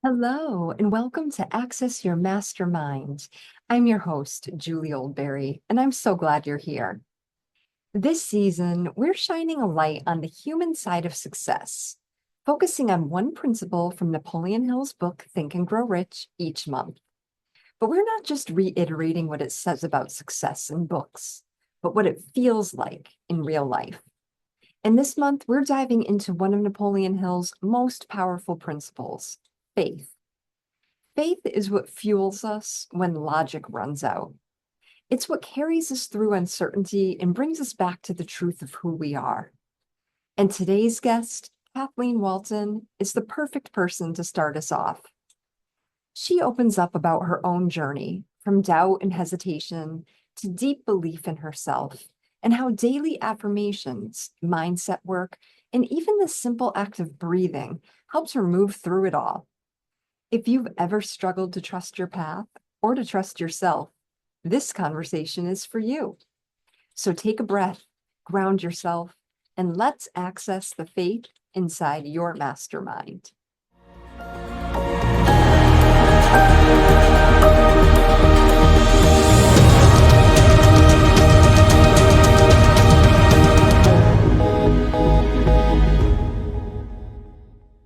Hello, and welcome to Access Your Mastermind. I'm your host, Julie Oldberry, and I'm so glad you're here. This season, we're shining a light on the human side of success, focusing on one principle from Napoleon Hill's book, Think and Grow Rich, each month. But we're not just reiterating what it says about success in books, but what it feels like in real life. And this month, we're diving into one of Napoleon Hill's most powerful principles, faith. Faith is what fuels us when logic runs out. It's what carries us through uncertainty and brings us back to the truth of who we are. And today's guest, Kathleen Walton, is the perfect person to start us off. She opens up about her own journey, from doubt and hesitation to deep belief in herself, and how daily affirmations, mindset work, and even the simple act of breathing helps her move through it all. If you've ever struggled to trust your path or to trust yourself, this conversation is for you. So take a breath, ground yourself, and let's access the faith inside your mastermind.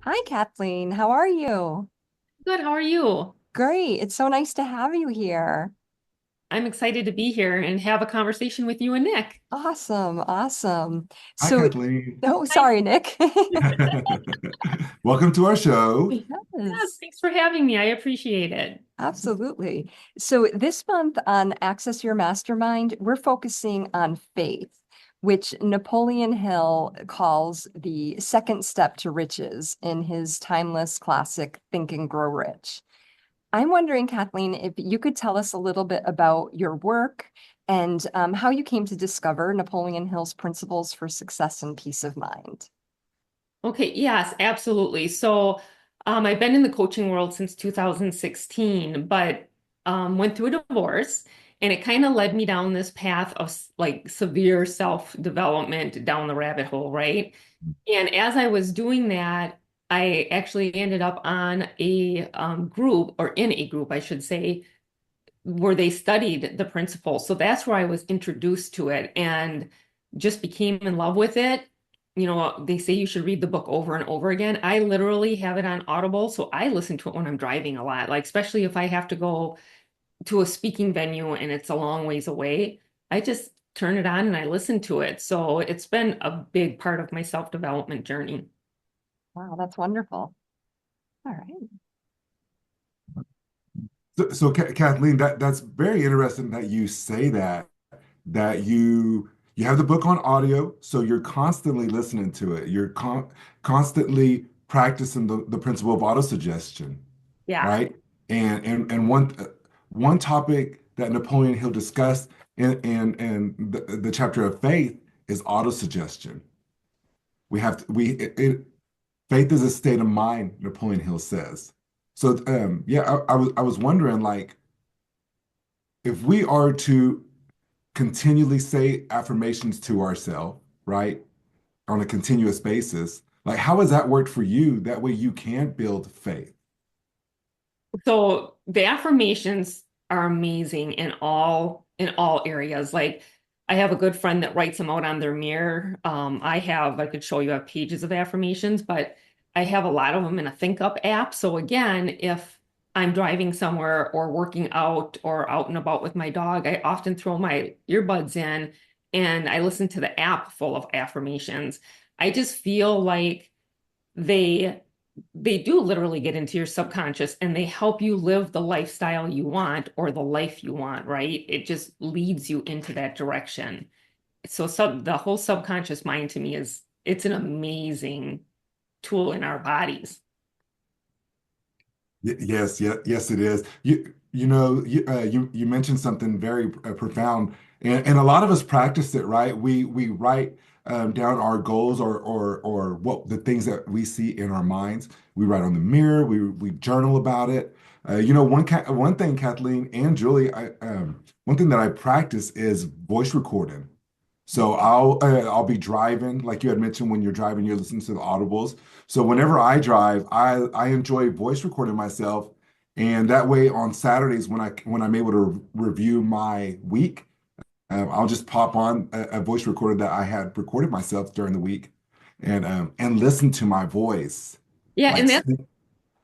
Hi, Kathleen. How are you? Good, how are you? Great. It's so nice to have you here. I'm excited to be here and have a conversation with you and Nick. Awesome. Awesome. Hi, So, Kathleen. oh, Hi. sorry, Nick. Welcome to our show. Yes, Yes. thanks for having me. I appreciate it. Absolutely. So this month on Access Your Mastermind, we're focusing on faith, which Napoleon Hill calls the second step to riches in his timeless classic, Think and Grow Rich. I'm wondering, Kathleen, if you could tell us a little bit about your work and how you came to discover Napoleon Hill's principles for success and peace of mind. Okay, yes, absolutely. I've been in the coaching world since 2016, but went through a divorce, and it kind of led me down this path of like severe self-development down the rabbit hole, right? And as I was doing that, I actually ended up on a group, or in a group, I should say, where they studied the principles. So that's where I was introduced to it and just became in love with it. You know, they say you should read the book over and over again. I literally have it on Audible, so I listen to it when I'm driving a lot, like especially if I have to go to a speaking venue and it's a long ways away. I just turn it on and I listen to it. So it's been a big part of my self-development journey. Wow, that's wonderful. All right. Kathleen, that's very interesting that you say that you have the book on audio, so you're constantly listening to it. You're constantly practicing the principle of autosuggestion, Yeah. right? And one topic that Napoleon Hill discussed in the chapter of faith is autosuggestion. We have to, we it, Faith is a state of mind, Napoleon Hill says. So yeah, I was wondering, like, if we are to continually say affirmations to ourselves, right, on a continuous basis, like, how has that worked for you? That way you can build faith. So the affirmations are amazing in all areas. Like I have a good friend that writes them out on their mirror. I could show you, I have pages of affirmations, but I have a lot of them in a Think Up app. So again, if I'm driving somewhere or working out or out and about with my dog, I often throw my earbuds in and I listen to the app full of affirmations. I just feel like they they do literally get into your subconscious and they help you live the lifestyle you want or the life you want, right? It just leads you into that direction. The whole subconscious mind to me is it's an amazing tool in our bodies. Yes, it is. You mentioned something very profound, and a lot of us practice it, right? We write down our goals or what the things that we see in our minds. We write on the mirror. We journal about it. One thing, Kathleen and Julie, one thing that I practice is voice recording. So I'll be driving, like you had mentioned, when you're driving, you're listening to the audibles. So whenever I drive, I enjoy voice recording myself, and that way on Saturdays when I'm able to review my week, I'll just pop on a voice recorder that I had recorded myself during the week, and listen to my voice. Yeah, Like, and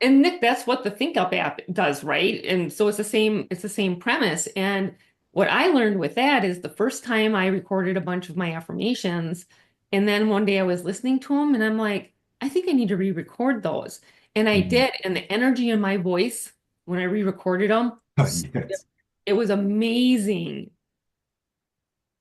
and Nick, that's what the Think Up app does, right? And so it's the same premise. And what I learned with that is the first time I recorded a bunch of my affirmations, and then one day I was listening to them and I'm like, I think I need to re-record those. And I Mhm. did, and the energy in my voice when I re-recorded them was Yes. it was amazing.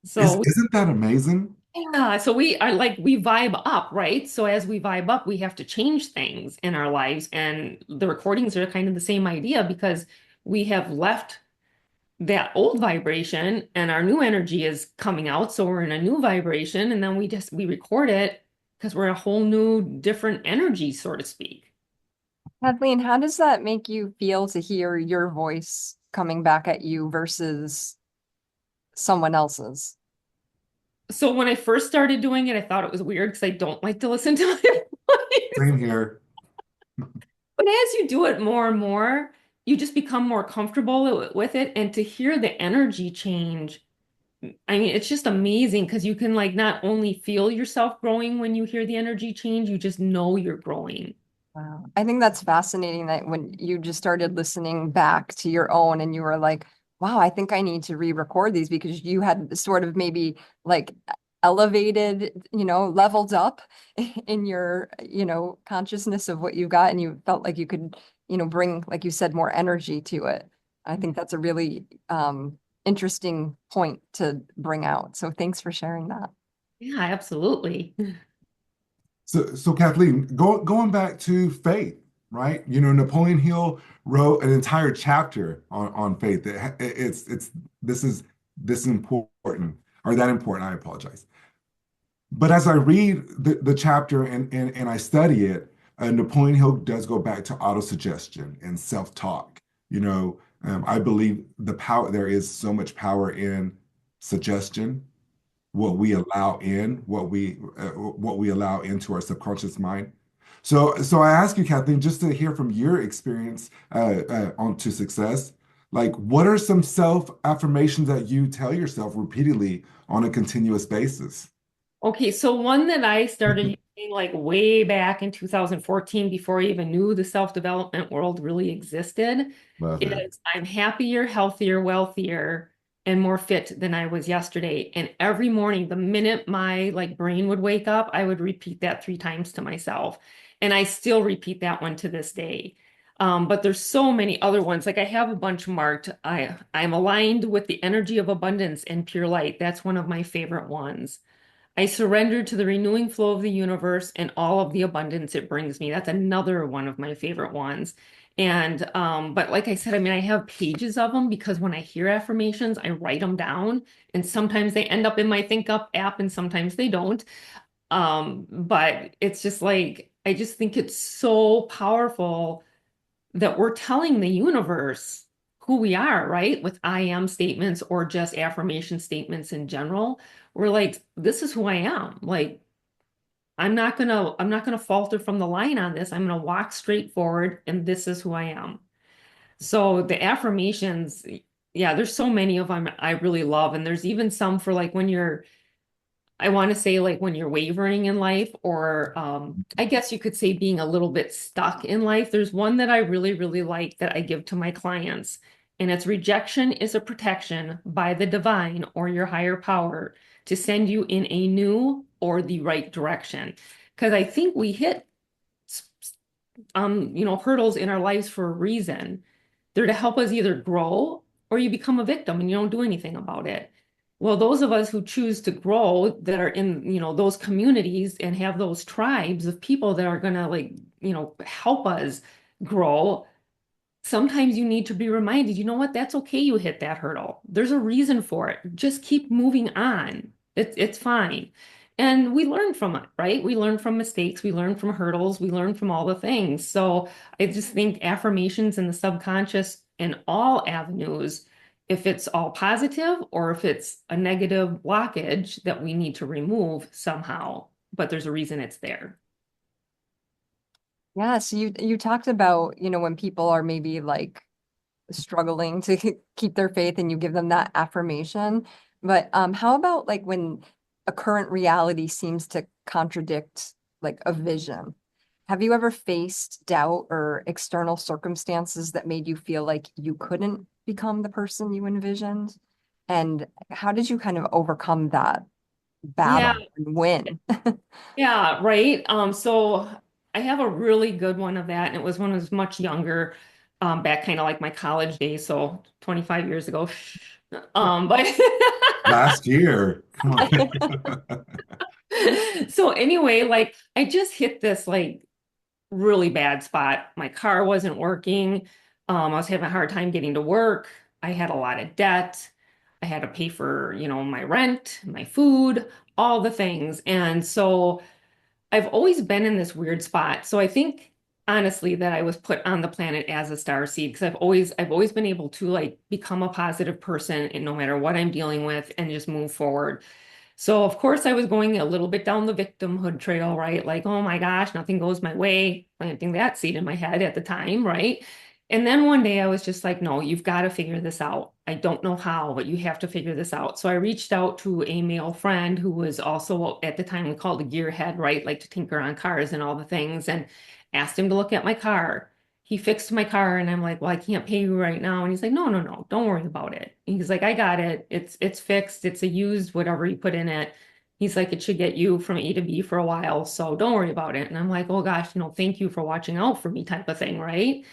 So Isn't that amazing? yeah, so we are like we vibe up, right? So as we vibe up, we have to change things in our lives, and the recordings are kind of the same idea because we have left that old vibration and our new energy is coming out, so we're in a new vibration, and then we record it because we're a whole new different energy, so to speak. Kathleen, how does that make you feel to hear your voice coming back at you versus someone else's? So when I first started doing it, I thought it was weird because I don't like to listen to my voice. Same here. But as you do it more and more, you just become more comfortable with it. And to hear the energy change, I mean, it's just amazing because you can like not only feel yourself growing when you hear the energy change, you just know you're growing. Wow. I think that's fascinating that when you just started listening back to your own and you were like, wow, I think I need to re-record these because you had sort of maybe like elevated, leveled up in your, consciousness of what you got and you felt like you could, bring, like you said, more energy to it. I think that's a really interesting point to bring out. So thanks for sharing that. Yeah, absolutely. So Kathleen, going back to faith, right? Napoleon Hill wrote an entire chapter on faith. This is important or that important. I apologize. But as I read the chapter and I study it, Napoleon Hill does go back to autosuggestion and self-talk. I believe there is so much power in suggestion, what we allow into our subconscious mind. So I ask you, Kathleen, just to hear from your experience on to success, like what are some self affirmations that you tell yourself repeatedly on a continuous basis? Okay, so one that I started using like way back in 2014 before I even knew the self-development world really existed Love it. is I'm happier, healthier, wealthier, and more fit than I was yesterday. And every morning, the minute my like brain would wake up, I would repeat that 3 times to myself. And I still repeat that one to this day. But there's so many other ones. Like I have a bunch marked. I'm aligned with the energy of abundance and pure light. That's one of my favorite ones. I surrender to the renewing flow of the universe and all of the abundance it brings me. That's another one of my favorite ones. And but like I said, I mean, I have pages of them because when I hear affirmations, I write them down, and sometimes they end up in my Think Up app, and sometimes they don't. But it's just like I just think it's so powerful that we're telling the universe who we are, right? With I am statements or just affirmation statements in general. We're like, this is who I am. Like, I'm not gonna falter from the line on this. I'm gonna walk straight forward and this is who I am. So the affirmations, yeah, there's so many of them I really love. And there's even some for like when you're I want to say like when you're wavering in life, or I guess you could say being a little bit stuck in life. There's one that I really, really like that I give to my clients, and it's rejection is a protection by the divine or your higher power to send you in a new or the right direction. Because I think we hit hurdles in our lives for a reason. They're to help us either grow or you become a victim and you don't do anything about it. Well, those of us who choose to grow that are in, those communities and have those tribes of people that are going to like, help us grow, sometimes you need to be reminded, you know what, that's okay you hit that hurdle. There's a reason for it. Just keep moving on. It's fine. And we learn from it, right? We learn from mistakes, we learn from hurdles, we learn from all the things. So I just think affirmations in the subconscious in all avenues if it's all positive or if it's a negative blockage that we need to remove somehow, but there's a reason it's there. Yeah, so you talked about, when people are maybe like struggling to keep their faith and you give them that affirmation. But how about like when a current reality seems to contradict like a vision? Have you ever faced doubt or external circumstances that made you feel like you couldn't become the person you envisioned? And how did you kind of overcome that Yeah, battle and win? yeah, right. So I have a really good one of that, and it was when I was much younger, back kind of like my college days, so 25 years ago. But Last year, come on. so anyway, like I just hit this like really bad spot. My car wasn't working. I was having a hard time getting to work. I had a lot of debt. I had to pay for, my rent, my food, all the things. And so I've always been in this weird spot. So I think honestly that I was put on the planet as a star seed because I've always been able to like become a positive person and no matter what I'm dealing with and just move forward. So of course I was going a little bit down the victimhood trail, right? Like, oh my gosh, nothing goes my way, planting that seed in my head at the time, right? And then one day I was just like, no, you've got to figure this out. I don't know how, but you have to figure this out. So I reached out to a male friend who was also at the time we called a gearhead, right? Like to tinker on cars and all the things, and asked him to look at my car. He fixed my car and I'm like, well, I can't pay you right now. And he's like, no, no, no, don't worry about it. He's like, I got it. It's fixed. It's a used whatever you put in it. He's like, it should get you from A to B for a while. So don't worry about it. And I'm like, oh gosh, thank you for watching out for me type of thing, right?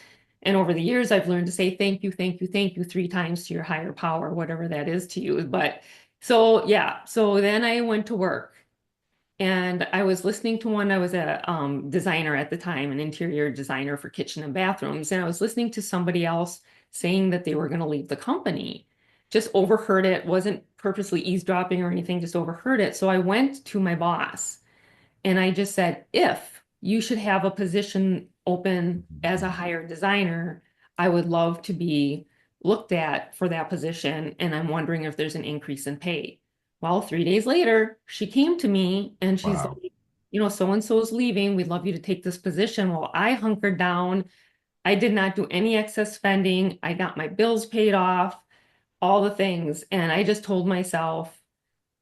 And over the years, I've learned to say thank you, thank you, thank you 3 times to your higher power, whatever that is to you. But so yeah, so then I went to work and I was listening to one. I was a designer at the time, an interior designer for kitchen and bathrooms. And I was listening to somebody else saying that they were going to leave the company. Just overheard it, wasn't purposely eavesdropping or anything, just overheard it. So I went to my boss and I just said, if you should have a position open as a hired designer, I would love to be looked at for that position. And I'm wondering if there's an increase in pay. Well, 3 days later, she came to me and she's Wow. like, so and so is leaving. We'd love you to take this position. Well, I hunkered down. I did not do any excess spending. I got my bills paid off, all the things. And I just told myself,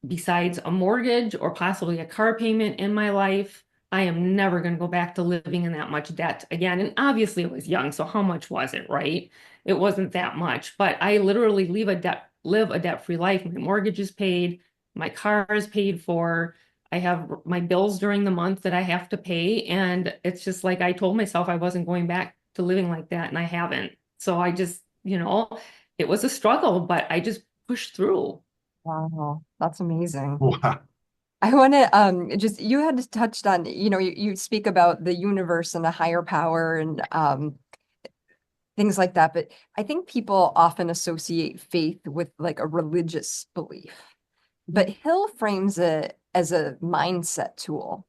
besides a mortgage or possibly a car payment in my life, I am never going to go back to living in that much debt again. And obviously, it was young. So how much was it, right? It wasn't that much, but I literally live a debt-free life. My mortgage is paid, my car is paid for. I have my bills during the month that I have to pay. And it's just like I told myself I wasn't going back to living like that, and I haven't. So I just, it was a struggle, but I just pushed through. Wow, that's amazing. Wow. I want to just you had touched on, you speak about the universe and a higher power and things like that, but I think people often associate faith with like a religious belief. But Hill frames it as a mindset tool.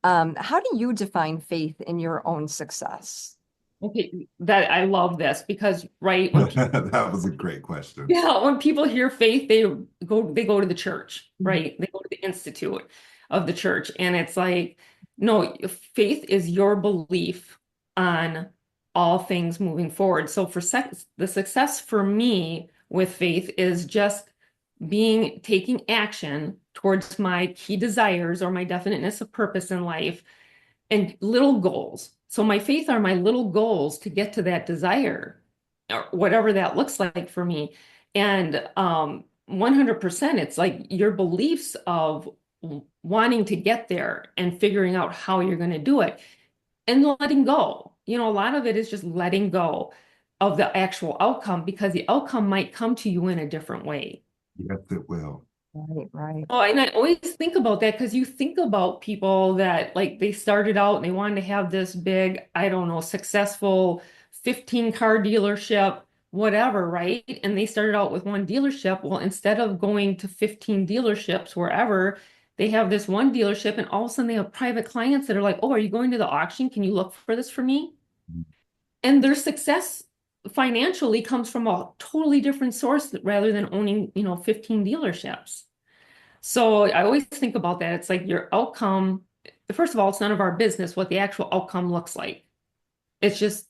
How do you define faith in your own success? Okay, that I love this because right when people That was a great question. yeah, when people hear faith, they go to the church, Mhm. right? They go to the institute of the church. And it's like, no, faith is your belief on all things moving forward. So the success for me with faith is just taking action towards my key desires or my definiteness of purpose in life and little goals. So my faith are my little goals to get to that desire or whatever that looks like for me. And 100%, it's like your beliefs of wanting to get there and figuring out how you're going to do it and letting go. A lot of it is just letting go of the actual outcome because the outcome might come to you in a different way. Yes, it will. Right, right. Oh, and I always think about that because you think about people that like they started out and they wanted to have this big, I don't know, successful 15 car dealership, whatever, right? And they started out with one dealership. Well, instead of going to 15 dealerships wherever, they have this one dealership and all of a sudden they have private clients that are like, oh, are you going to the auction? Can you look for this for me? And their success financially comes from a totally different source rather than owning, 15 dealerships. So I always think about that. It's like your outcome, first of all, it's none of our business what the actual outcome looks like. It's just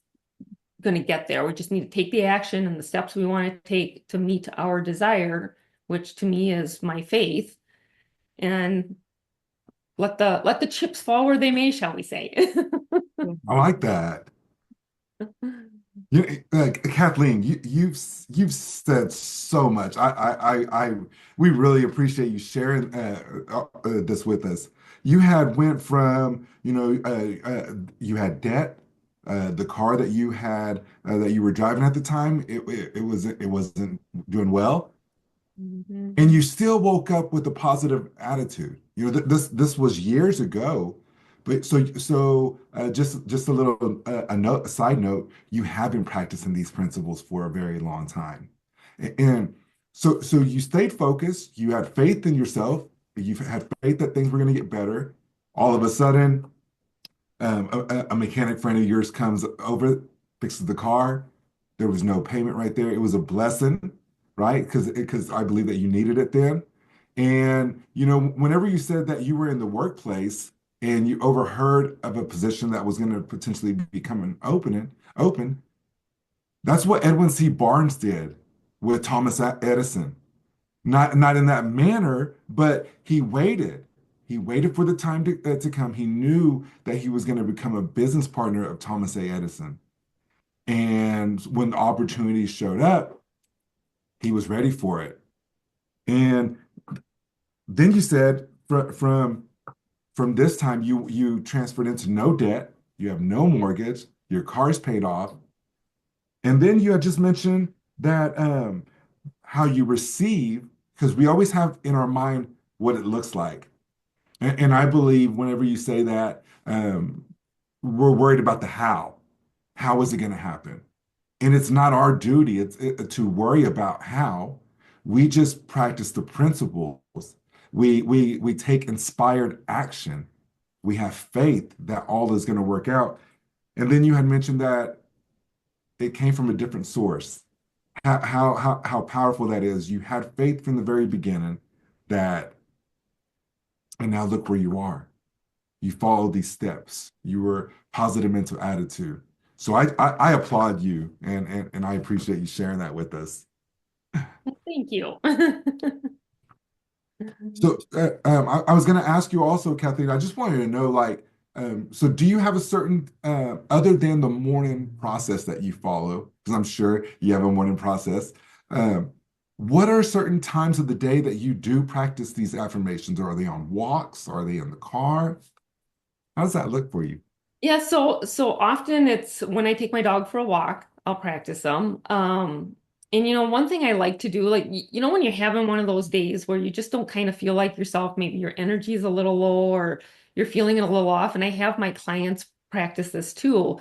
going to get there. We just need to take the action and the steps we want to take to meet our desire, which to me is my faith, and let the chips fall where they may, shall we say. I like that. Kathleen, you've said so much. We really appreciate you sharing this with us. You had went from, you had debt, the car that you had that you were driving at the time, it wasn't doing well, Mhm. and you still woke up with a positive attitude. This was years ago, but just a little a side note, you have been practicing these principles for a very long time, and so you stayed focused. You had faith in yourself. You had faith that things were going to get better. All of a sudden, a mechanic friend of yours comes over, fixes the car. There was no payment right there. It was a blessing, right? Because I believe that you needed it then. And whenever you said that you were in the workplace and you overheard of a position that was going to potentially become an open, that's what Edwin C. Barnes did with Thomas Edison. Not in that manner, but he waited. He waited for the time to come. He knew that he was going to become a business partner of Thomas A. Edison. And when the opportunity showed up, he was ready for it. And then you said from this time you transferred into no debt, you have no mortgage, your car's paid off. And then you had just mentioned that how you receive, because we always have in our mind what it looks like. And I believe whenever you say that, we're worried about the how. How is it going to happen? And it's not our duty to worry about how. We just practice the principles. We take inspired action. We have faith that all is going to work out. And then you had mentioned that it came from a different source. How powerful that is. You had faith from the very beginning that, and now look where you are. You followed these steps. You were positive mental attitude. So I applaud you and I appreciate you sharing that with us. Thank you. So I was going to ask you also, Kathleen, I just wanted to know, like, so do you have a certain, other than the morning process that you follow, because I'm sure you have a morning process, what are certain times of the day that you do practice these affirmations? Are they on walks? Are they in the car? How does that look for you? Yeah, so often it's when I take my dog for a walk, I'll practice them. And one thing I like to do, like when you're having one of those days where you just don't kind of feel like yourself, maybe your energy is a little low or you're feeling it a little off, and I have my clients practice this too.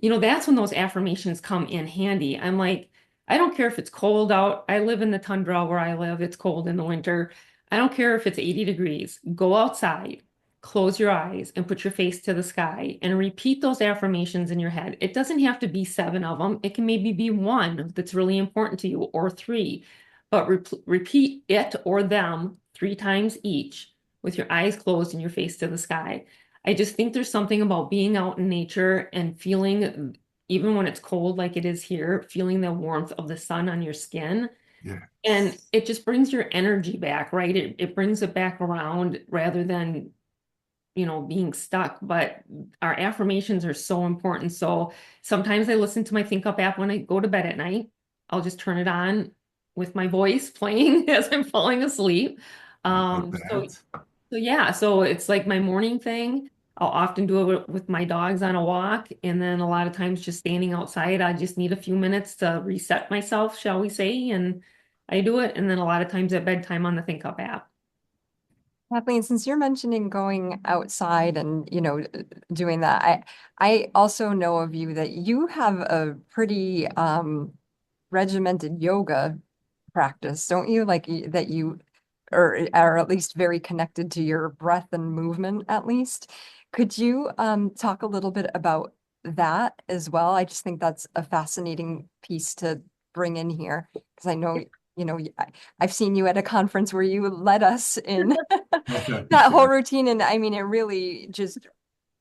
That's when those affirmations come in handy. I'm like, I don't care if it's cold out. I live in the tundra where I live. It's cold in the winter. I don't care if it's 80 degrees. Go outside, close your eyes and put your face to the sky and repeat those affirmations in your head. It doesn't have to be 7 of them. It can maybe be one that's really important to you or 3, but repeat it or them 3 times each with your eyes closed and your face to the sky. I just think there's something about being out in nature and feeling, even when it's cold like it is here, feeling the warmth of the sun on your skin. And Yes. it just brings your energy back, right? It brings it back around rather than being stuck. But our affirmations are so important. So sometimes I listen to my Think Up app when I go to bed at night. I'll just turn it on with my voice playing as I'm falling asleep. I love So that. yeah, so it's like my morning thing. I'll often do it with my dogs on a walk, and then a lot of times just standing outside. I just need a few minutes to reset myself, shall we say, and I do it. And then a lot of times at bedtime on the Think Up app. Kathleen, since you're mentioning going outside and, doing that, I also know of you that you have a pretty regimented yoga practice, don't you? Like that you are at least very connected to your breath and movement, at least. Could you talk a little bit about that as well. I just think that's a fascinating piece to bring in here because I know, I've seen you at a conference where you led us in that whole routine. And I mean, it really just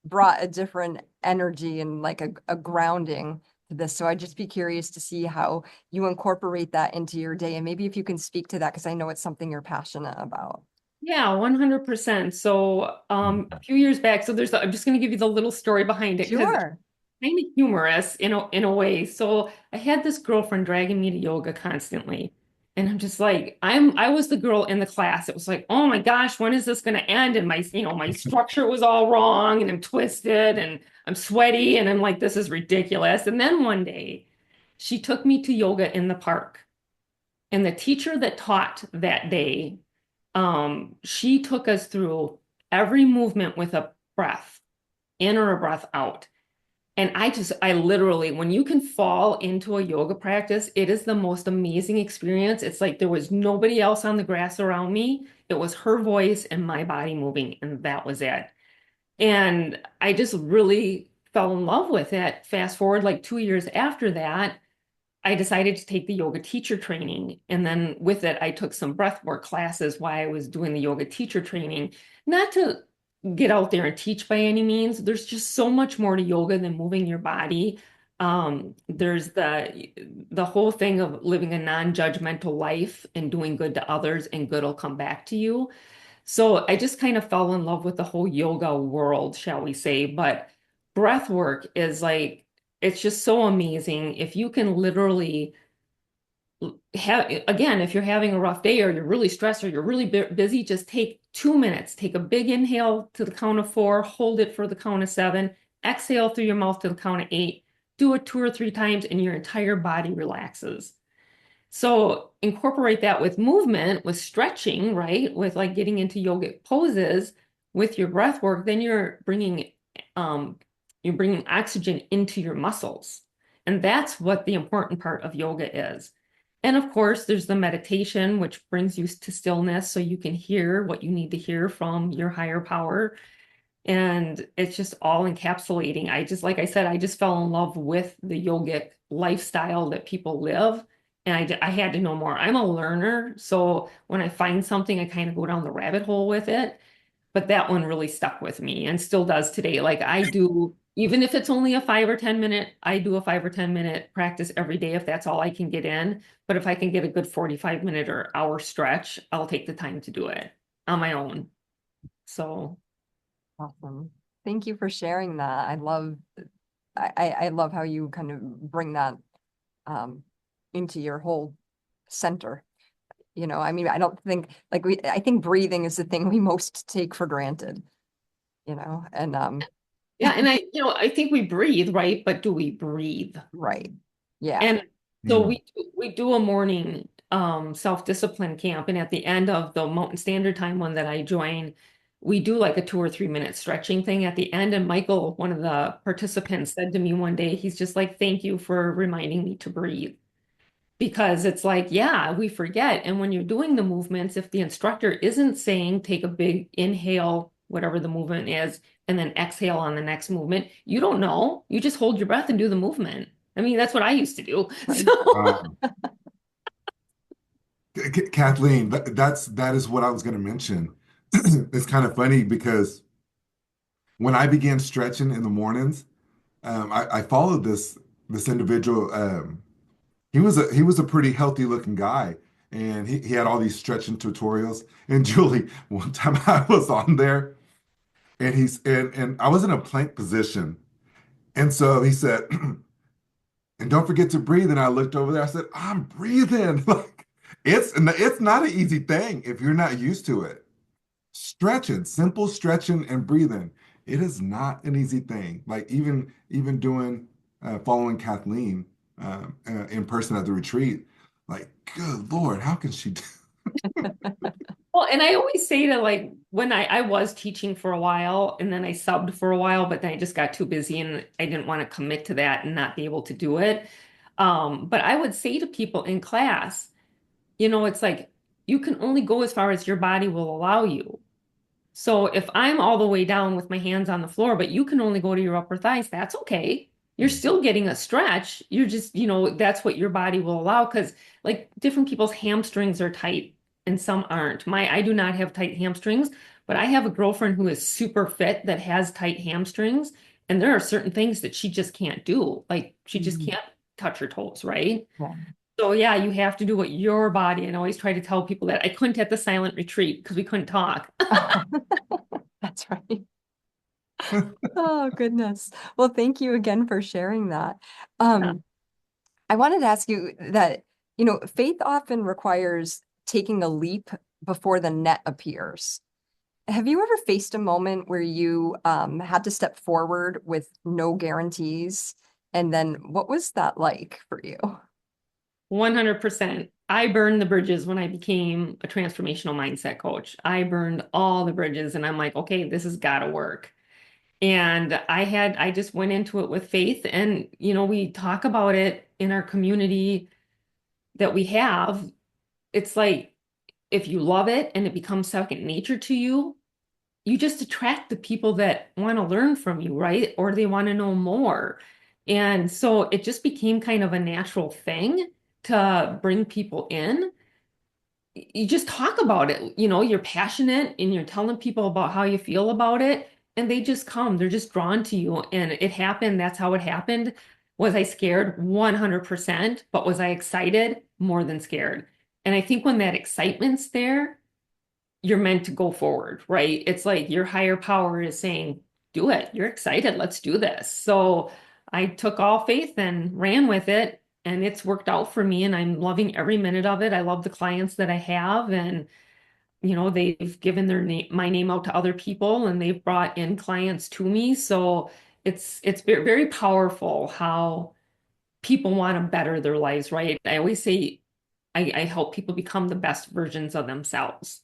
brought a different energy and like a grounding to this. So I'd just be curious to see how you incorporate that into your day. And maybe if you can speak to that, because I know it's something you're passionate about. Yeah, 100%. So, a few years back, I'm just going to give you the little story behind it because it's Sure. kind of humorous in a way. So, I had this girlfriend dragging me to yoga constantly. And I'm just like, I was the girl in the class. It was like, oh my gosh, when is this going to end? And my structure was all wrong and I'm twisted and I'm sweaty and I'm like, this is ridiculous. And then one day, she took me to yoga in the park. And the teacher that taught that day, she took us through every movement with a breath in or a breath out. And I literally, when you can fall into a yoga practice, it is the most amazing experience. It's like there was nobody else on the grass around me. It was her voice and my body moving, and that was it. And I just really fell in love with it. Fast forward like 2 years after that, I decided to take the yoga teacher training. And then with it, I took some breathwork classes while I was doing the yoga teacher training. Not to get out there and teach by any means. There's just so much more to yoga than moving your body. There's the whole thing of living a non-judgmental life and doing good to others, and good will come back to you. So I just kind of fell in love with the whole yoga world, shall we say. But breath work is like, it's just so amazing. If you can literally have, again, if you're having a rough day or you're really stressed or you're really busy, just take 2 minutes, take a big inhale to the count of 4, hold it for the count of 7, exhale through your mouth to the count of 8, do it 2 or 3 times, and your entire body relaxes. So incorporate that with movement, with stretching, right? With like getting into yogic poses with your breath work, then um you're bringing oxygen into your muscles. And that's what the important part of yoga is. And of course, there's the meditation, which brings you to stillness so you can hear what you need to hear from your higher power. And it's just all encapsulating. Like I said, I just fell in love with the yogic lifestyle that people live. And I had to know more. I'm a learner. So when I find something, I kind of go down the rabbit hole with it. But that one really stuck with me and still does today. Like I do, even if it's only a 5 or 10 minute, I do a 5 or 10 minute practice every day if that's all I can get in. But if I can get a good 45 minute or hour stretch, I'll take the time to do it on my own. So. Awesome. Thank you for sharing that. I love how you kind of bring that um into your whole center. I mean, I don't think I think breathing is the thing we most take for granted, and Yeah, and I think we breathe, right? But do we breathe? right. Yeah. And so we do a morning self-discipline camp, and at the end of the Mountain Standard Time one that I join, we do like a 2 or 3 minute stretching thing at the end. And Michael, one of the participants, said to me one day, he's just like, "Thank you for reminding me to breathe." Because it's like, yeah, we forget. And when you're doing the movements, if the instructor isn't saying take a big inhale, whatever the movement is, and then exhale on the next movement, you don't know. You just hold your breath and do the movement. I mean, that's what I used to do. So, Kathleen, that is what I was going to mention. It's kind of funny because when I began stretching in the mornings, I followed this individual. He was a pretty healthy looking guy, and he had all these stretching tutorials. And Julie, one time I was on there, and I was in a plank position, and so he said, "And don't forget to breathe." And I looked over there. I said, "I'm breathing." Like it's not an easy thing if you're not used to it. Stretching, simple stretching and breathing. It is not an easy thing. Like even doing following Kathleen in person at the retreat. Like, good Lord, how can she do? well, and I always say to like when I was teaching for a while and then I subbed for a while, but then I just got too busy and I didn't want to commit to that and not be able to do it. But I would say to people in class, it's like you can only go as far as your body will allow you. So if I'm all the way down with my hands on the floor, but you can only go to your upper thighs, that's okay. You're still getting a stretch. You're just, that's what your body will allow because like different people's hamstrings are tight and some aren't. I do not have tight hamstrings, but I have a girlfriend who is super fit that has tight hamstrings, and there are certain things that she just can't do. Like she just Mm. can't touch her toes, right? Yeah. So yeah, you have to do what your body, and I always try to tell people that I couldn't at the silent retreat because we couldn't talk. That's right. Oh, goodness. Well, thank you again for sharing that. Um, I wanted to ask you that, faith often requires taking a leap before the net appears. Have you ever faced a moment where you had to step forward with no guarantees? And then what was that like for you? 100%. I burned the bridges when I became a transformational mindset coach. I burned all the bridges and I'm like, okay, this has got to work. And I just went into it with faith. And, we talk about it in our community that we have. It's like if you love it and it becomes second nature to you, you just attract the people that want to learn from you, right? Or they want to know more. And so it just became kind of a natural thing to bring people in. You just talk about it, you're passionate and you're telling people about how you feel about it, and they just come, they're just drawn to you. And it happened. That's how it happened. Was I scared? 100%. But was I excited? More than scared. And I think when that excitement's there, you're meant to go forward, right? It's like your higher power is saying, do it. You're excited. Let's do this. So I took all faith and ran with it, and it's worked out for me, and I'm loving every minute of it. I love the clients that I have, and they've given my name out to other people, and they've brought in clients to me. So it's very powerful how people want to better their lives, right? I always say I help people become the best versions of themselves,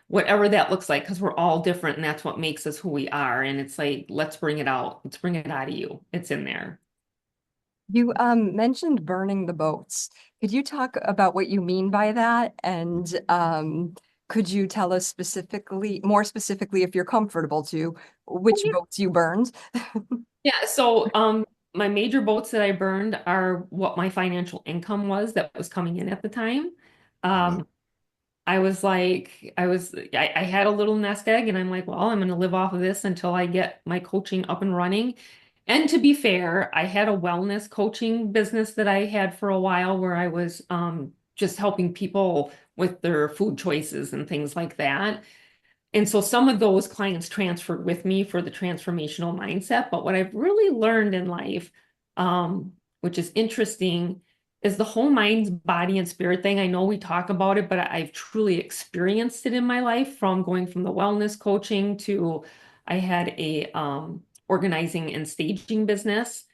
whatever that looks like, because we're all different and that's what makes us who we are. And it's like, let's bring it out. Let's bring it out of you. It's in there. You mentioned burning the boats. Could you talk about what you mean by that? And could you tell us more specifically, if you're comfortable to, Oh, which yeah. boats you burned? Yeah. So my major boats that I burned are what my financial income was that was coming in at the time. Uh, Um, I had a little nest egg and I'm like, well, I'm going to live off of this until I get my coaching up and running. And to be fair, I had a wellness coaching business that I had for a while where I was just helping people with their food choices and things like that. And so some of those clients transferred with me for the transformational mindset. But what I've really learned in life, which is interesting, is the whole mind, body, and spirit thing. I know we talk about it, but I've truly experienced it in my life, from going from the wellness coaching to I had a organizing and staging business,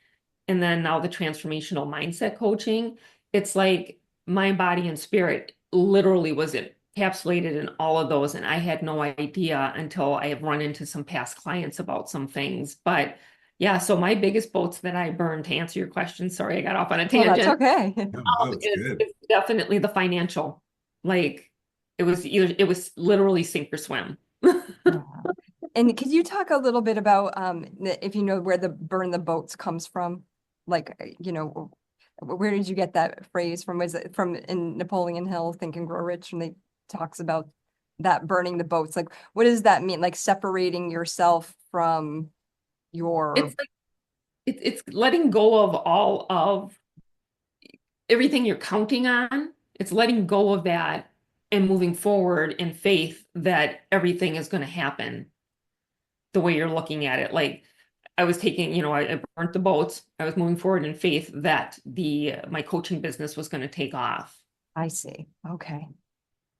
and then now the transformational mindset coaching. It's like my body and spirit literally was encapsulated in all of those. And I had no idea until I have run into some past clients about some things. But yeah, so my biggest boats that I burned, to answer your question, sorry, I got off on a Well, that's tangent, okay. no, no, it's good. is definitely the financial. Like it was literally sink or swim. Yeah. And could you talk a little bit about if you know where the burn the boats comes from? Like, where did you get that phrase from? Was it from in Napoleon Hill, Think and Grow Rich, and they talks about that burning the boats? Like, what does that mean? Like separating yourself from your It's like it's letting go of all of everything you're counting on. It's letting go of that and moving forward in faith that everything is going to happen the way you're looking at it. Like I was taking, I burnt the boats. I was moving forward in faith that my coaching business was going to take off. I see. Okay.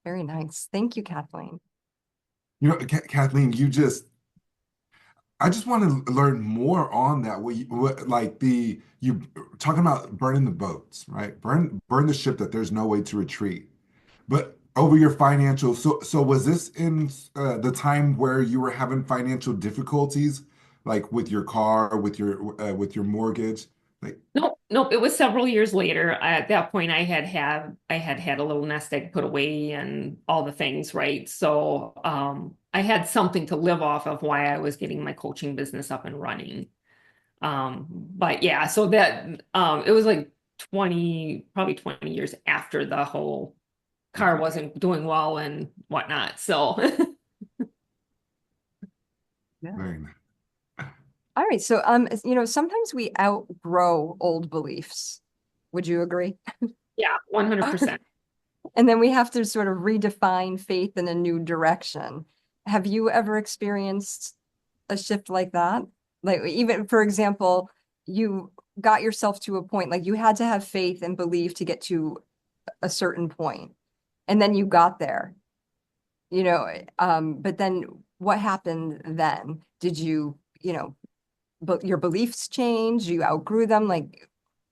Very nice. Thank you, Kathleen. Kathleen, I just want to learn more on that. You talking about burning the boats, right? Burn the ship that there's no way to retreat. But over your financial, so was this in the time where you were having financial difficulties, like with your car, with your mortgage? Like, Nope, nope. It was several years later. At that point, I had had a little nest egg put away and all the things, right? So, I had something to live off of why I was getting my coaching business up and running. But yeah, so that it was like 20, probably 20 years after the whole car wasn't doing well and whatnot. So Yeah. Very nice. All right. So, sometimes we outgrow old beliefs. Would you agree? yeah, 100%. And then we have to sort of redefine faith in a new direction. Have you ever experienced a shift like that? Like, even, for example, you got yourself to a point, like you had to have faith and believe to get to a certain point, and then you got there, but then what happened then? Did you, but your beliefs change? You outgrew them? Like,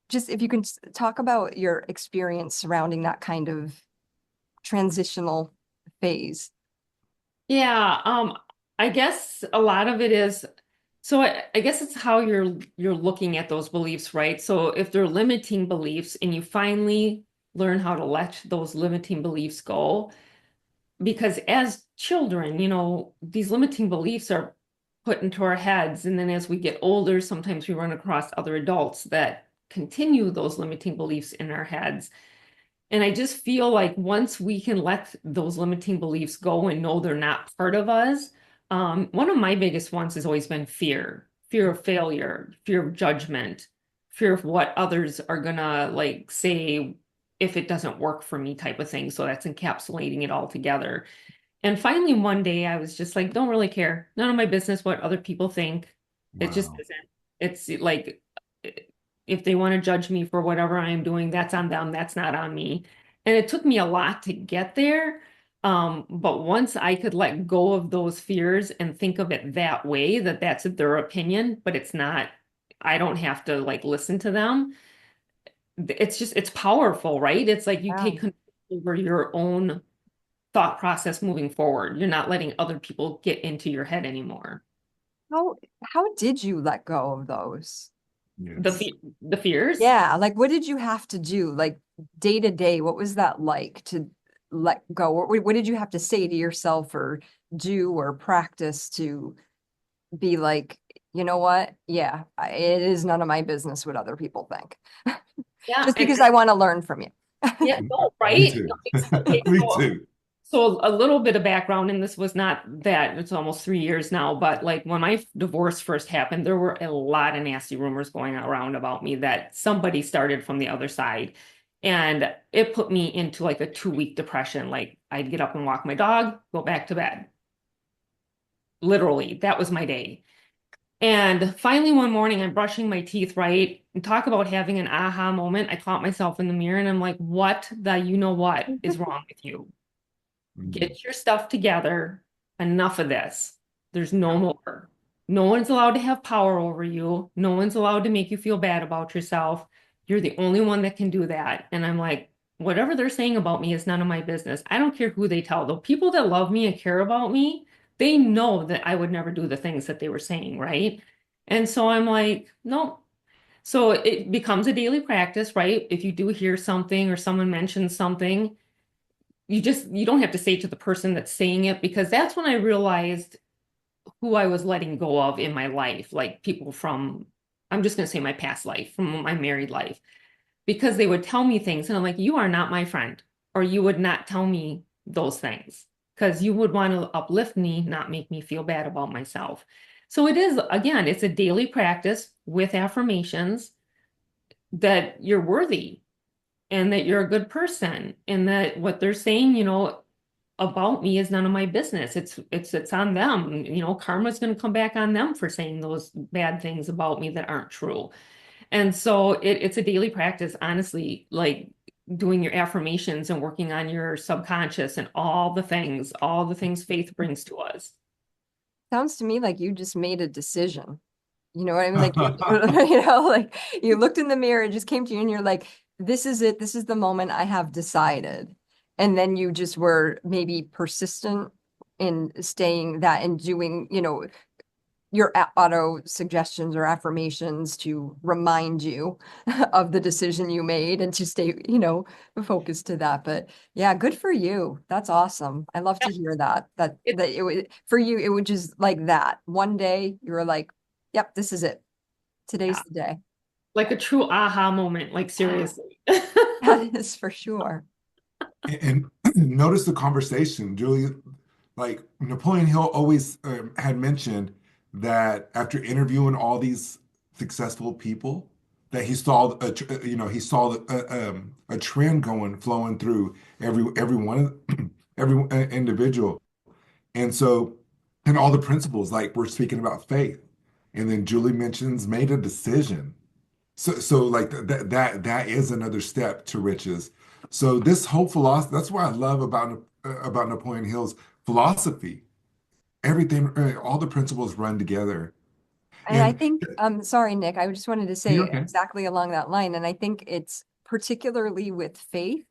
just if you can talk about your experience surrounding that kind of transitional phase. Yeah, I guess a lot of it is so I guess it's how you're looking at those beliefs, right? So if they're limiting beliefs and you finally learn how to let those limiting beliefs go, because as children, these limiting beliefs are put into our heads, and then as we get older, sometimes we run across other adults that continue those limiting beliefs in our heads. And I just feel like once we can let those limiting beliefs go and know they're not part of us, one of my biggest ones has always been fear of failure, fear of judgment, fear of what others are gonna like say if it doesn't work for me type of thing. So that's encapsulating it all together. And finally, one day I was just like, don't really care. None of my business what other people think. It just Wow. isn't. It's like if they want to judge me for whatever I'm doing, that's on them. That's not on me. And it took me a lot to get there. But once I could let go of those fears and think of it that way, that that's their opinion, but it's not, I don't have to like listen to them. It's powerful, right? It's like you Yeah. take control over your own thought process moving forward. You're not letting other people get into your head anymore. How did you let go of those? Yes. The fears. Yeah, like what did you have to do? Like day to day, what was that like to let go? What did you have to say to yourself or do or practice to be like, you know what? Yeah, it is none of my business what other people think. Yeah, Just because I want to learn from you. yeah, no, Me right? too. Okay, Me too. so a little bit of background, and this was not that, it's almost 3 years now, but like when my divorce first happened, there were a lot of nasty rumors going around about me that somebody started from the other side. And it put me into like a 2 week depression. Like I'd get up and walk my dog, go back to bed. Literally, that was my day. And finally, one morning, I'm brushing my teeth, right? And talk about having an aha moment. I caught myself in the mirror and I'm like, what the you know what is wrong with you? Mm. Get your stuff together. Enough of this. There's no more. No one's allowed to have power over you. No one's allowed to make you feel bad about yourself. You're the only one that can do that. And I'm like, whatever they're saying about me is none of my business. I don't care who they tell. The people that love me and care about me, they know that I would never do the things that they were saying, right? And so I'm like, no. So it becomes a daily practice, right? If you do hear something or someone mentions something, you don't have to say to the person that's saying it, because that's when I realized who I was letting go of in my life, like people from, I'm just going to say my past life, from my married life, because they would tell me things and I'm like, you are not my friend, or you would not tell me those things because you would want to uplift me, not make me feel bad about myself. So it is, again, it's a daily practice with affirmations that you're worthy and that you're a good person and that what they're saying, about me is none of my business. It's on them. Karma's going to come back on them for saying those bad things about me that aren't true. And so it's a daily practice, honestly, like doing your affirmations and working on your subconscious and all the things faith brings to us. Sounds to me like you just made a decision. You know what I mean? Like, like you looked in the mirror, it just came to you and you're like, this is it. This is the moment I have decided. And then you just were maybe persistent in staying that and doing, your auto suggestions or affirmations to remind you of the decision you made and to stay, focused to that. But yeah, good for you. That's awesome. I love to hear that. It's That it would for you, it would just like that. One day you were like, yep, this is it. Today's yeah, the day. like a true aha moment, like seriously. That is for sure. And notice the conversation, Julie. Like Napoleon Hill always had mentioned that after interviewing all these successful people, that he saw he saw a trend flowing through every one every individual, and so and all the principles like we're speaking about faith, and then Julie mentions made a decision. So like that is another step to riches. So this whole philosophy, that's what I love about Napoleon Hill's philosophy. Everything, all the principles run together. And I And think, sorry, Nick, I just wanted to you're say okay. exactly along that line. And I think it's particularly with faith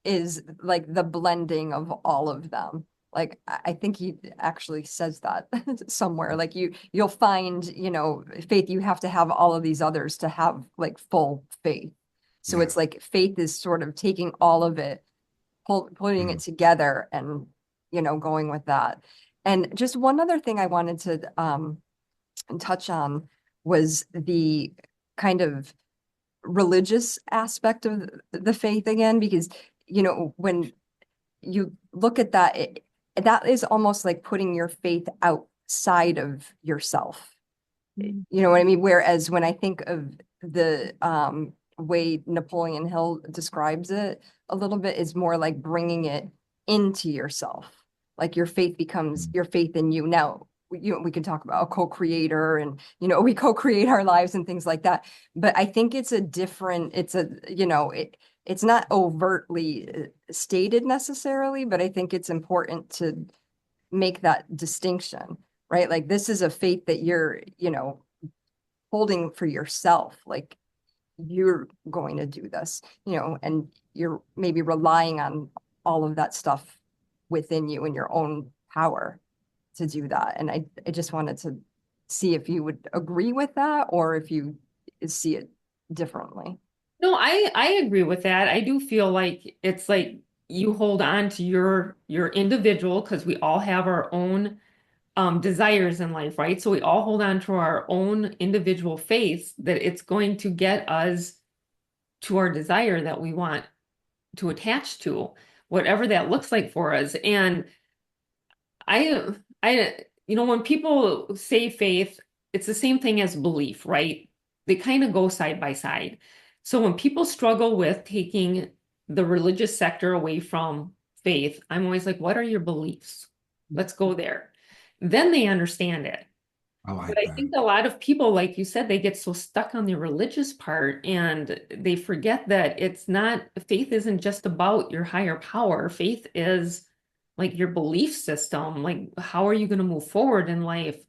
is like the blending of all of them. Like I think he actually says that somewhere. Like you'll find, faith, you have to have all of these others to have like full faith. So it's Yes. like faith is sort of taking all of it, putting it Mhm. together and, going with that. And just one other thing I wanted to touch on was the kind of religious aspect of the faith again, because, when you look at that, that is almost like putting your faith outside of yourself. Mm. You know what I mean? Whereas when I think of the way Napoleon Hill describes it a little bit, is more like bringing it into yourself. Like your faith becomes your faith in you. Now, we can talk about a co-creator and, we co-create our lives and things like that. But I think it's a different, it's not overtly stated necessarily, but I think it's important to make that distinction, right? Like this is a faith that you're, holding for yourself. Like you're going to do this, and you're maybe relying on all of that stuff within you and your own power to do that. And I just wanted to see if you would agree with that or if you see it differently. No, I agree with that. I do feel like it's like you hold on to your individual because we all have our own desires in life, right? So we all hold on to our own individual faiths that it's going to get us to our desire that we want to attach to, whatever that looks like for us. And when people say faith, it's the same thing as belief, right? They kind of go side by side. So when people struggle with taking the religious sector away from faith, I'm always like, what are your beliefs? Let's go there. Then they understand it. I But like I that. think a lot of people, like you said, they get so stuck on the religious part and they forget that it's not, faith isn't just about your higher power. Faith is like your belief system. Like, how are you going to move forward in life?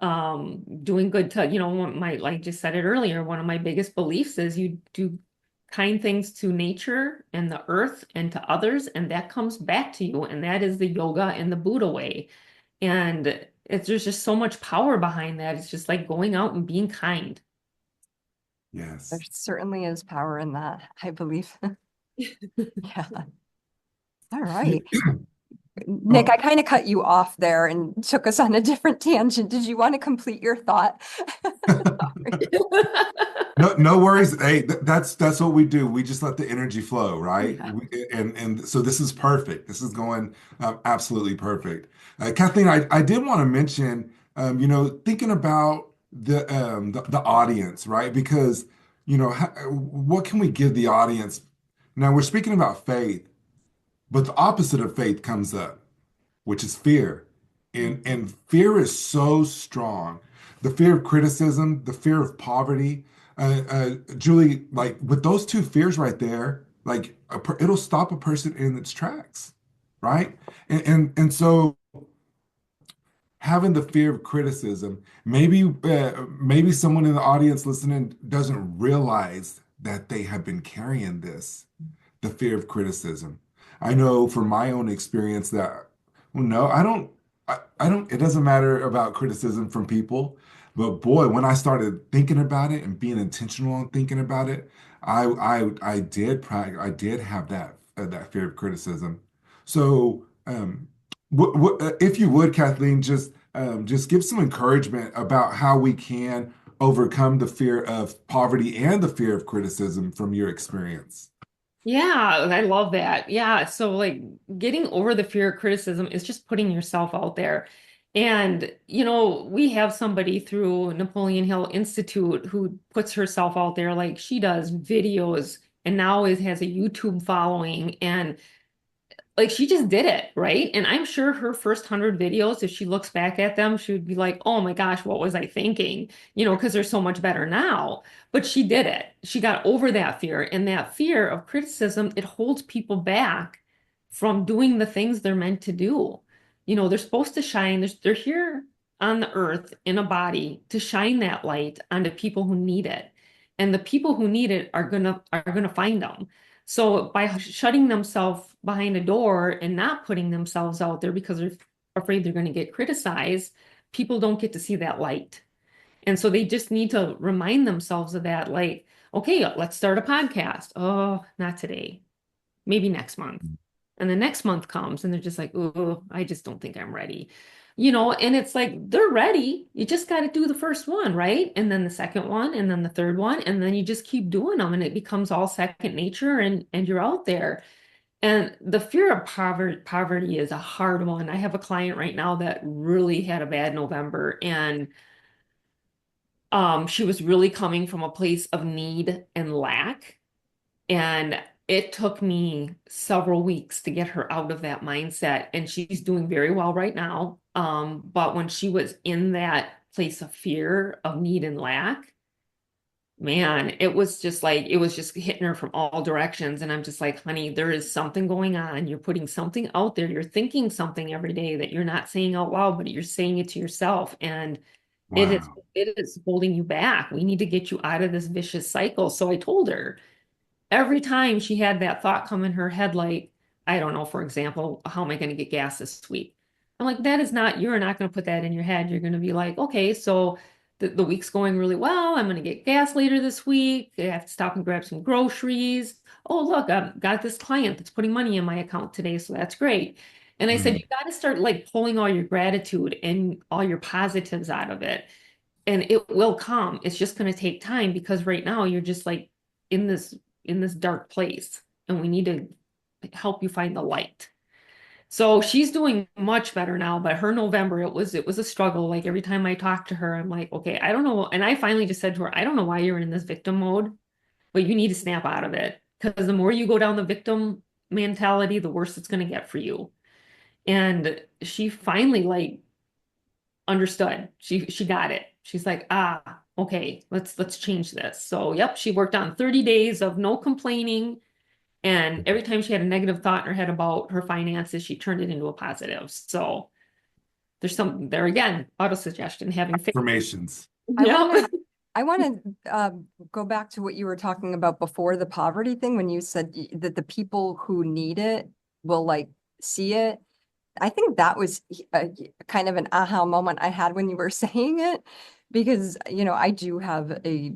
Doing good to, like I just said it earlier, one of my biggest beliefs is you do kind things to nature and the earth and to others, and that comes back to you. And that is the yoga and the Buddha way. And there's just so much power behind that. It's just like going out and being kind. There Yes. certainly is power in that, I believe. Yeah. All right. Nick, Oh, I kind of cut you off there and took us on a different tangent. Did you want to complete your thought? Sorry. no, no worries. Hey, that's what we do. We just let the energy flow, right? Yeah. And so this is perfect. This is going absolutely perfect. Kathleen, I did want to mention, thinking about the audience, right? Because what can we give the audience? Now we're speaking about faith, but the opposite of faith comes up, which is fear. And fear is so strong. The fear of criticism, the fear of poverty. Julie, like with those two fears right there, like it'll stop a person in its tracks, right? And so having the fear of criticism, maybe someone in the audience listening doesn't realize that they have been carrying this, the fear of criticism. I know from my own experience that, well, no, I don't, it doesn't matter about criticism from people, but boy, when I started thinking about it and being intentional on thinking about it, I did have that fear of criticism. So, if you would, Kathleen, just give some encouragement about how we can overcome the fear of poverty and the fear of criticism from your experience. Yeah, I love that. Yeah, so like getting over the fear of criticism is just putting yourself out there. And, we have somebody through Napoleon Hill Institute who puts herself out there, like she does videos and now has a YouTube following. And like she just did it, right? And I'm sure her first 100 videos, if she looks back at them, she would be like, oh my gosh, what was I thinking? Because they're so much better now. But she did it. She got over that fear. And that fear of criticism, it holds people back from doing the things they're meant to do. They're supposed to shine. They're here on the earth in a body to shine that light onto people who need it. And the people who need it are gonna find them. So by shutting themselves behind a door and not putting themselves out there because they're afraid they're going to get criticized, people don't get to see that light. And so they just need to remind themselves of that, like, okay, let's start a podcast. Oh, not today. Maybe next month. And the next month comes and they're just like, oh, I just don't think I'm ready. And it's like they're ready. You just got to do the first one, right? And then the second one, and then the third one, and then you just keep doing them and it becomes all second nature and you're out there. And the fear of poverty is a hard one. I have a client right now that really had a bad November and she was really coming from a place of need and lack. And it took me several weeks to get her out of that mindset. And she's doing very well right now. But when she was in that place of fear, of need and lack, man, it was just hitting her from all directions. And I'm just like, honey, there is something going on. You're putting something out there. You're thinking something every day that you're not saying out loud, but you're saying it to yourself. And it is, Wow. it is holding you back. We need to get you out of this vicious cycle. So I told her, every time she had that thought come in her head, like, I don't know, for example, how am I going to get gas this week? I'm like, you're not going to put that in your head. You're going to be like, okay, so the week's going really well. I'm going to get gas later this week. I have to stop and grab some groceries. Oh, look, I've got this client that's putting money in my account today. So that's great. And I said, Mm. you got to start like pulling all your gratitude and all your positives out of it. And it will come. It's just going to take time because right now you're just like in this dark place and we need to help you find the light. So she's doing much better now, but her November it was a struggle. Like every time I talk to her, I'm like, okay, I don't know. And I finally just said to her, I don't know why you're in this victim mode, but you need to snap out of it because the more you go down the victim mentality, the worse it's going to get for you. And she finally like understood. She got it. She's like, okay, let's change this. So yep, she worked on 30 days of no complaining. And every time she had a negative thought in her head about her finances, she turned it into a positive. So there's some there again, autosuggestion, having faith. Affirmations. I want Yeah. to I want to go back to what you were talking about before the poverty thing when you said that the people who need it will like see it. I think that was a kind of an aha moment I had when you were saying it because I do have a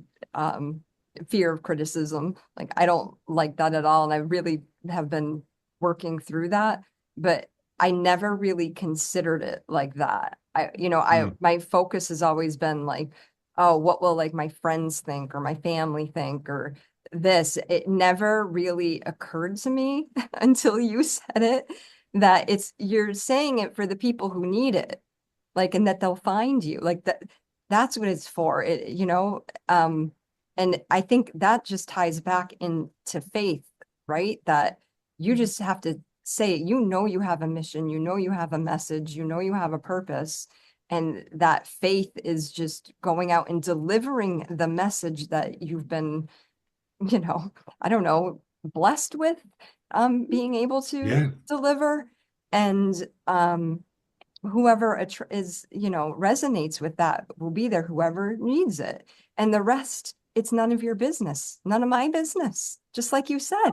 fear of criticism. Like I don't like that at all and I really have been working through that, but I never really considered it like that. Mm. My focus has always been like, oh, what will like my friends think or my family think or this. It never really occurred to me until you said it that you're saying it for the people who need it, like, and that they'll find you. Like that's what it's for. And I think that just ties back into faith, right? That you just have to say, you have a mission, you have a message, you have a purpose. And that faith is just going out and delivering the message that you've been, I don't know, blessed with being able to Yeah. deliver. And whoever is, resonates with that will be there, whoever needs it. And the rest, it's none of your business, none of my business, just like you said.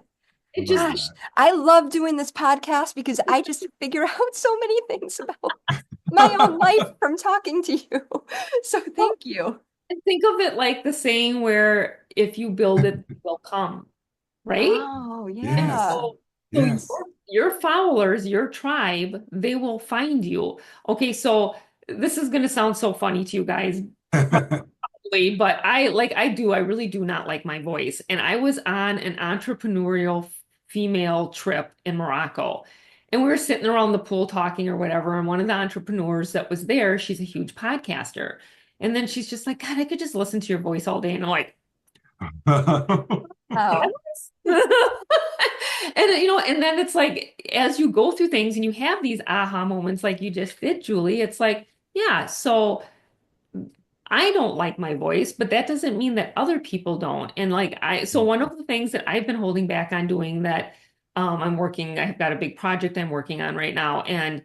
It just Love Gosh, that. I love doing this podcast because I just figure out so many things about. my own life from talking to you. So Well, thank you. and think of it like the saying where if you build it, they will come, right? Oh, And Yes, yeah. so yes. your followers, your tribe, they will find you. Okay, so this is going to sound so funny to you guys, probably, but I really do not like my voice. And I was on an entrepreneurial female trip in Morocco. And we were sitting around the pool talking or whatever. And one of the entrepreneurs that was there, she's a huge podcaster. And then she's just like, God, I could just listen to your voice all day. And I'm like, Oh, and and then it's like as you go through things and you have these aha moments like you just did, Julie, it's like, yeah, so I don't like my voice, but that doesn't mean that other people don't. And so one of the things that I've been holding back on doing that I've got a big project I'm working on right now, and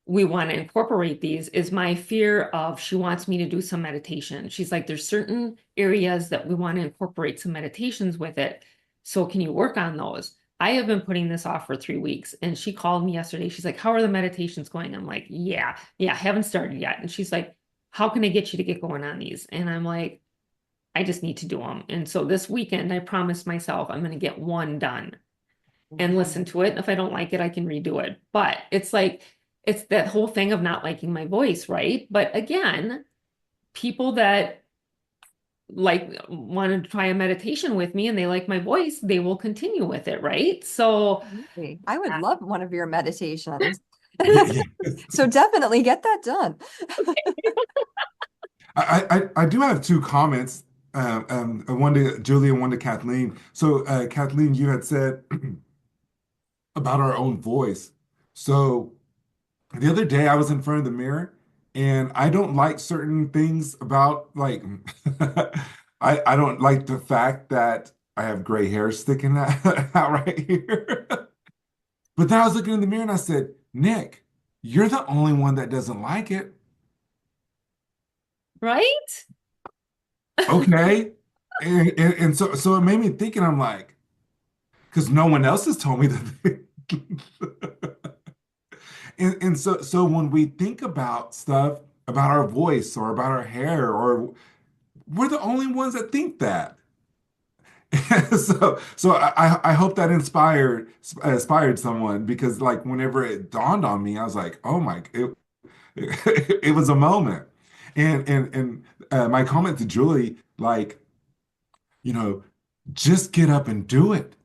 we want to incorporate these is my fear of she wants me to do some meditation. She's like, there's certain areas that we want to incorporate some meditations with it. So can you work on those? I have been putting this off for 3 weeks. And she called me yesterday. She's like, how are the meditations going? I'm like, yeah, haven't started yet. And she's like, how can I get you to get going on these? And I'm like, I just need to do them. And so this weekend, I promised myself I'm going to get one done and listen to it. And if I don't like it, I can redo it. But it's like, it's that whole thing of not liking my voice, right? But again, people that want to try a meditation with me and they like my voice, they will continue with it, right? So absolutely. I would love one of your meditations. Yeah, yeah. So definitely get that done. I do have two comments, one to Julie and one to Kathleen. So, Kathleen, you had said about our own voice. So, the other day I was in front of the mirror and I don't like certain things about like I don't like the fact that I have gray hair sticking out right here. But then I was looking in the mirror and I said, Nick, you're the only one that doesn't like it. right? Okay. And so it made me think, and I'm like, because no one else has told me that. And so when we think about stuff about our voice or about our hair, or we're the only ones that think that. So I hope that inspired someone, because like whenever it dawned on me, I was like, oh my, it was a moment. And my comment to Julie, like, you know, just get up and do it.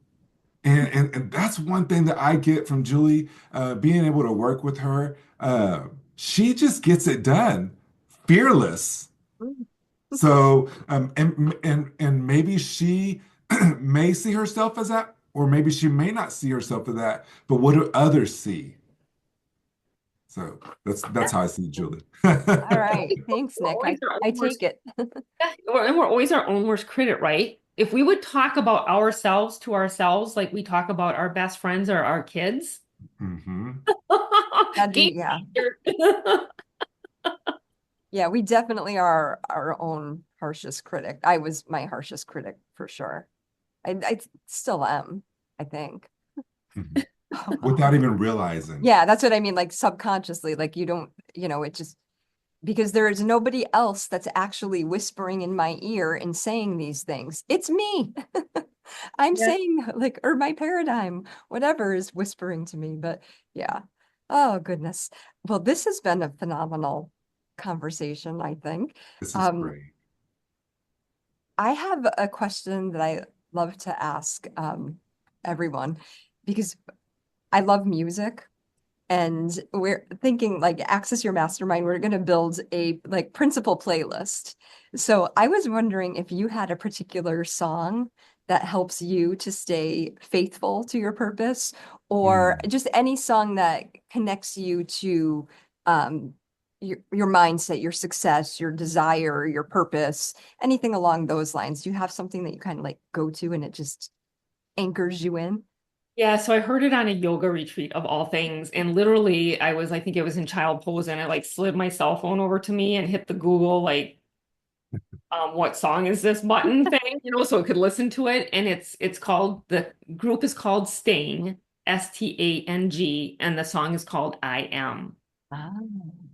And that's one thing that I get from Julie, being able to work with her. She just gets it done, fearless. So, and maybe she may see herself as that, or maybe she may not see herself as that. But what do others see? So that's how I see Julie. All right. Thanks, We're Nick. always our I own worst, take it. and we're always our own worst critic, right? If we would talk about ourselves to ourselves like we talk about our best friends or our kids, Hmm. That'd be, game yeah. changer. Yeah, we definitely are our own harshest critic. I was my harshest critic for sure. I still am, I think. Without even realizing. Yeah, that's what I mean. Like subconsciously, like you don't, it just because there is nobody else that's actually whispering in my ear and saying these things. It's me. I'm Yeah. saying like, or my paradigm, whatever is whispering to me. But yeah. Oh goodness. Well, this has been a phenomenal conversation, I think. This is Um, great. I have a question that I love to ask everyone because I love music. And we're thinking like access your mastermind, we're going to build a like principal playlist. So I was wondering if you had a particular song that helps you to stay faithful to your purpose, or Mm. just any song that connects you to um your mindset, your success, your desire, your purpose, anything along those lines. Do you have something that you kind of like go to and it just anchors you in? Yeah, so I heard it on a yoga retreat of all things. And literally, I think it was in child pose, and I like slid my cell phone over to me and hit the Google, like, what song is this button thing, so it could listen to it. And the group is called Sting, Stang, and the song is called I Am. Ah.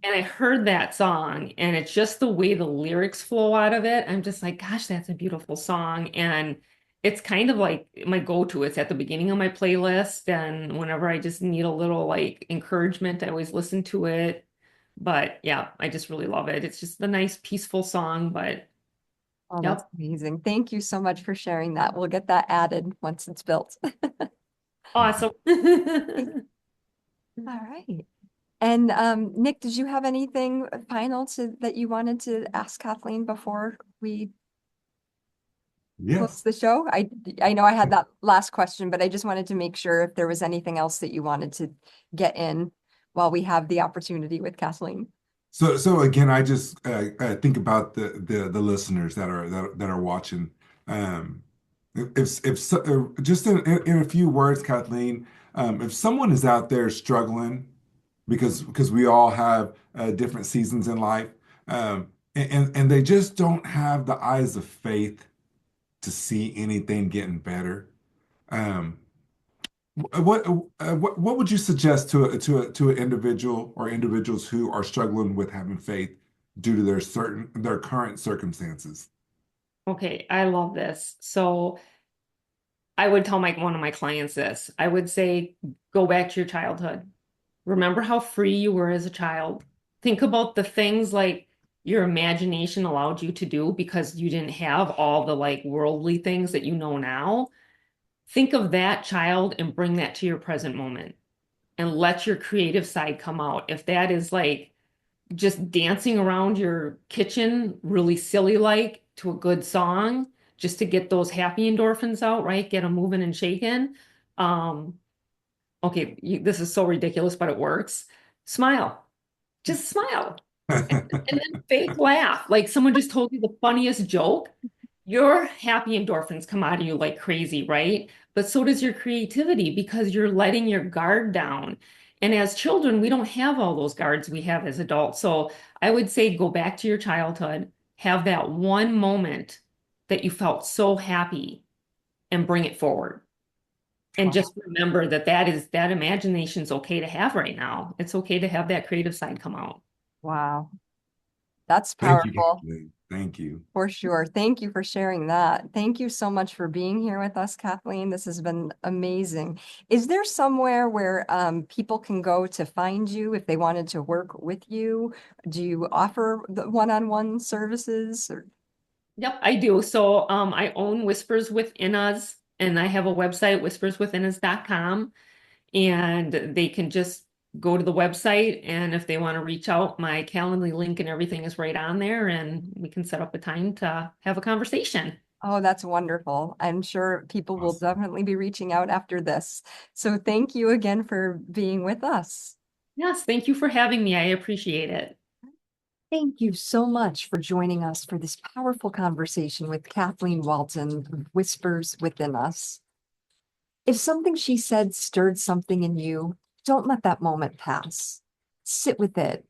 And I heard that song, and it's just the way the lyrics flow out of it. I'm just like, gosh, that's a beautiful song. And it's kind of like my go-to. It's at the beginning of my playlist. And whenever I just need a little like encouragement, I always listen to it. But yeah, I just really love it. It's just a nice, peaceful song. But Oh, that's yep, amazing. Thank you so much for sharing that. We'll get that added once it's built. awesome. All right. And Nick, did you have anything final that you wanted to ask Kathleen before we close Yes. the show? I know I had that last question, but I just wanted to make sure if there was anything else that you wanted to get in while we have the opportunity with Kathleen. So again, I just think about the listeners that are watching. Um, if so, just in a few words, Kathleen, if someone is out there struggling, because we all have different seasons in life, and they just don't have the eyes of faith to see anything getting better. Um, what would you suggest to an individual or individuals who are struggling with having faith due to their current circumstances? Okay, I love this. So I would tell one of my clients this. I would say, go back to your childhood. Remember how free you were as a child. Think about the things like your imagination allowed you to do because you didn't have all the like worldly things that you know now. Think of that child and bring that to your present moment and let your creative side come out. If that is like just dancing around your kitchen, really silly like to a good song, just to get those happy endorphins out, right? Get them moving and shaking. Um, okay, this is so ridiculous, but it works. Smile, just smile. And then fake laugh. Like someone just told you the funniest joke. Your happy endorphins come out of you like crazy, right? But so does your creativity because you're letting your guard down. And as children, we don't have all those guards we have as adults. So I would say go back to your childhood, have that one moment that you felt so happy and bring it forward. And just remember that that imagination's okay to have right now. It's okay to have that creative side come out. Wow, that's Thank you, powerful. Kathleen. Thank you. For sure. Thank you for sharing that. Thank you so much for being here with us, Kathleen. This has been amazing. Is there somewhere where people can go to find you if they wanted to work with you? Do you offer the one-on-one services? Or... Yep, I do. So I own Whispers Within Us, and I have a website, whisperswithinus.com, and they can just go to the website. And if they want to reach out, my Calendly link and everything is right on there, and we can set up a time to have a conversation. Oh, that's wonderful. I'm sure people will Awesome. definitely be reaching out after this. So thank you again for being with us. Yes, thank you for having me. I appreciate it. Thank you so much for joining us for this powerful conversation with Kathleen Walton, of Whispers Within Us. If something she said stirred something in you, don't let that moment pass. Sit with it,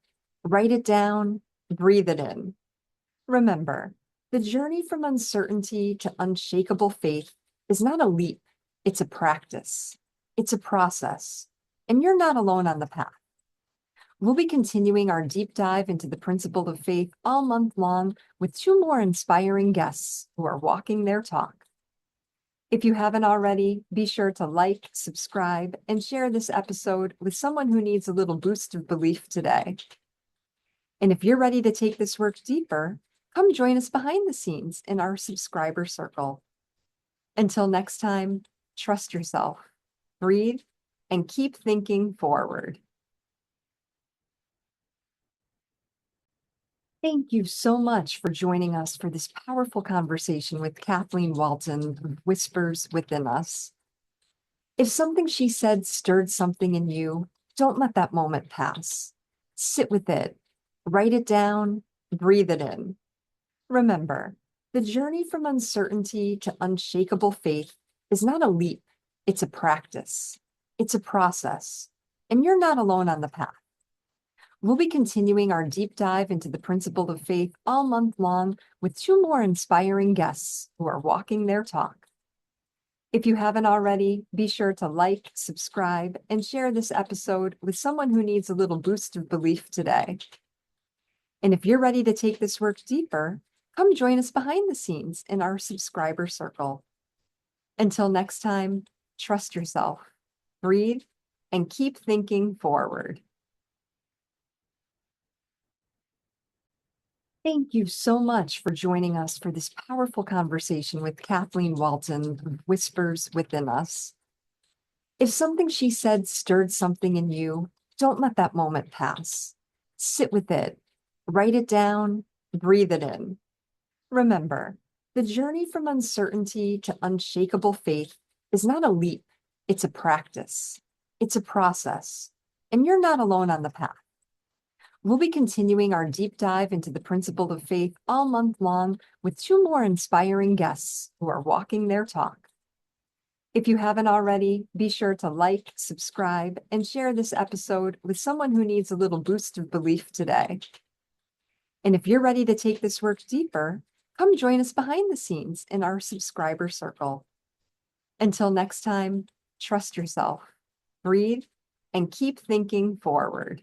write it down, breathe it in. Remember, the journey from uncertainty to unshakable faith is not a leap, it's a practice, it's a process, and you're not alone on the path. We'll be continuing our deep dive into the principle of faith all month long with two more inspiring guests who are walking their talk. If you haven't already, be sure to like, subscribe, and share this episode with someone who needs a little boost of belief today. And if you're ready to take this work deeper, come join us behind the scenes in our subscriber circle. Until next time, trust yourself, breathe, and keep thinking forward. Thank you so much for joining us for this powerful conversation with Kathleen Walton, of Whispers Within Us. If something she said stirred something in you, don't let that moment pass. Sit with it, write it down, breathe it in. Remember, the journey from uncertainty to unshakable faith is not a leap, it's a practice, it's a process, and you're not alone on the path. We'll be continuing our deep dive into the principle of faith all month long with two more inspiring guests who are walking their talk. If you haven't already, be sure to like, subscribe, and share this episode with someone who needs a little boost of belief today. And if you're ready to take this work deeper, come join us behind the scenes in our subscriber circle. Until next time, trust yourself, breathe, and keep thinking forward. Thank you so much for joining us for this powerful conversation with Kathleen Walton, of Whispers Within Us. If something she said stirred something in you, don't let that moment pass. Sit with it, write it down, breathe it in. Remember, the journey from uncertainty to unshakable faith is not a leap, it's a practice. It's a process, and you're not alone on the path. We'll be continuing our deep dive into the principle of faith all month long with 2 more inspiring guests who are walking their talk. If you haven't already, be sure to like, subscribe, and share this episode with someone who needs a little boost of belief today. And if you're ready to take this work deeper, come join us behind the scenes in our subscriber circle. Until next time, trust yourself, breathe, and keep thinking forward.